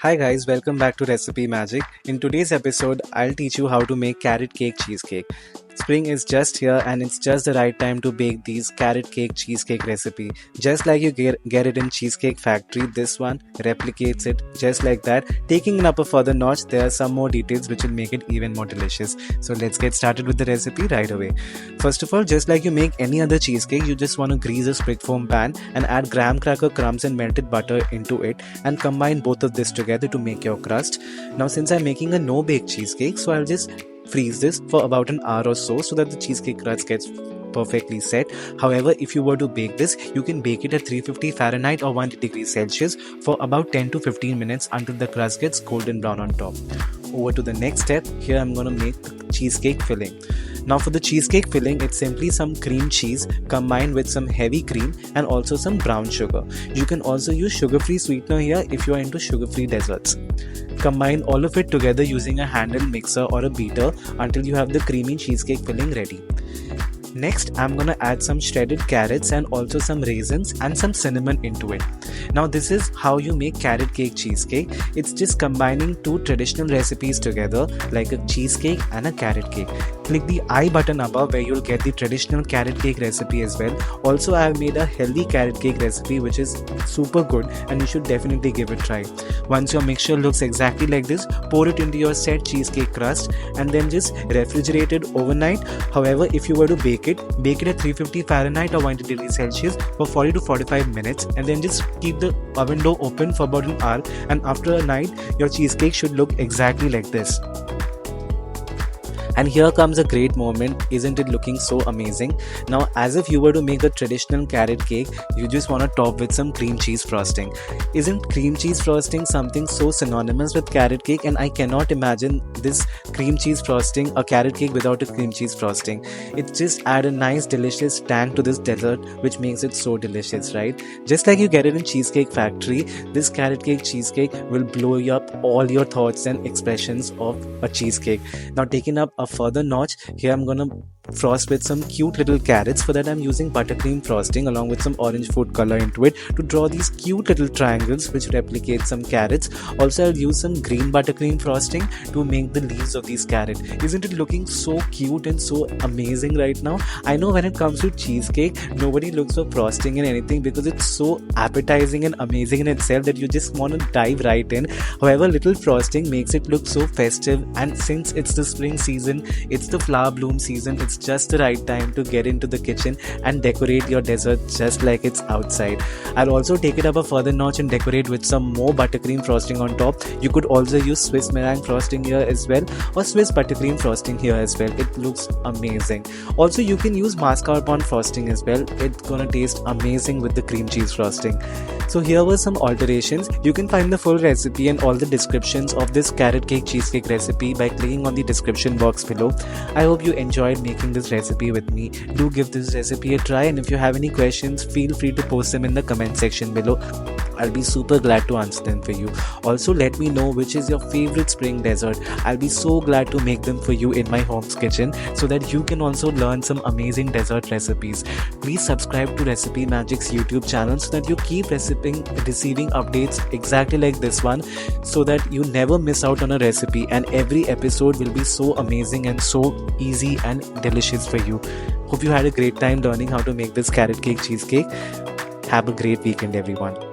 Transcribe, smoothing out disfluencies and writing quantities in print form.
Hi guys, welcome back to Recipe Magic. In today's episode, I'll teach you how to make carrot cake cheesecake. Spring is just here and it's just the right time to bake these carrot cake cheesecake recipe. Just like you get it in Cheesecake Factory, this one replicates it just like that. Taking it up a further notch, there are some more details which will make it even more delicious. So let's get started with the recipe right away. First of all, just like you make any other cheesecake, you just want to grease a sprig foam pan and add Graham Cracker Crumbs and melted butter into it and combine both of this together to make your crust. Now since I'm making a no bake cheesecake, so I'll just freeze this for about an hour or so that the cheesecake crust gets perfectly set. However, if you were to bake this, you can bake it at 350 Fahrenheit or 1 degrees Celsius for about 10 to 15 minutes until the crust gets golden brown on top. Over to the next step. Here I'm going to make the cheesecake filling. Now for the cheesecake filling, it's simply some cream cheese combined with some heavy cream and also some brown sugar. You can also use sugar-free sweetener here if you are into sugar-free desserts. Combine all of it together using a handheld mixer or a beater until you have the creamy cheesecake filling ready. Next, I'm gonna add some shredded carrots and also some raisins and some cinnamon into it. Now this is how you make carrot cake cheesecake. It's just combining two traditional recipes together like a cheesecake and a carrot cake. Click the I button above where you'll get the traditional carrot cake recipe as well. Also, I have made a healthy carrot cake recipe which is super good and you should definitely give it a try. Once your mixture looks exactly like this, pour it into your set cheesecake crust and then just refrigerate it overnight. However, if you were to bake it at 350 Fahrenheit or 1 degrees Celsius for 40 to 45 minutes and then just keep the oven door open for about an hour, and after a night your cheesecake should look exactly like this. And here comes a great moment. Isn't it looking so amazing? Now, as if you were to make a traditional carrot cake, you just want to top with some cream cheese frosting. Isn't cream cheese frosting something so synonymous with carrot cake? And I cannot imagine this cream cheese frosting, a carrot cake without a cream cheese frosting. It just adds a nice delicious tang to this dessert which makes it so delicious, right? Just like you get it in Cheesecake Factory, this carrot cake cheesecake will blow you up all your thoughts and expressions of a cheesecake. Now taking up a further notch, here I'm gonna frost with some cute little carrots. For that I'm using buttercream frosting along with some orange food color into it to draw these cute little triangles which replicate some carrots. Also I'll use some green buttercream frosting to make the leaves of these carrots. Isn't it looking so cute and so amazing right now? I know when it comes to cheesecake, nobody looks for frosting and anything because it's so appetizing and amazing in itself that you just want to dive right in. However, little frosting makes it look so festive, and since it's the spring season, it's the flower bloom season, it's just the right time to get into the kitchen and decorate your dessert just like it's outside. I'll also take it up a further notch and decorate with some more buttercream frosting on top. You could also use Swiss meringue frosting here as well or Swiss buttercream frosting here as well. It looks amazing. Also you can use mascarpone frosting as well. It's gonna taste amazing with the cream cheese frosting. So here were some alterations. You can find the full recipe and all the descriptions of this carrot cake cheesecake recipe by clicking on the description box below. I hope you enjoyed making this recipe with me. Do give this recipe a try, and if you have any questions, feel free to post them in the comment section below. I'll be super glad to answer them for you. Also let me know which is your favorite spring dessert. I'll be so glad to make them for you in my home's kitchen so that you can also learn some amazing dessert recipes. Please subscribe to Recipe Magic's YouTube channel so that you keep receiving updates exactly like this one, so that you never miss out on a recipe and every episode will be so amazing and so easy and delicious for you. Hope you had a great time learning how to make this carrot cake cheesecake. Have a great weekend everyone.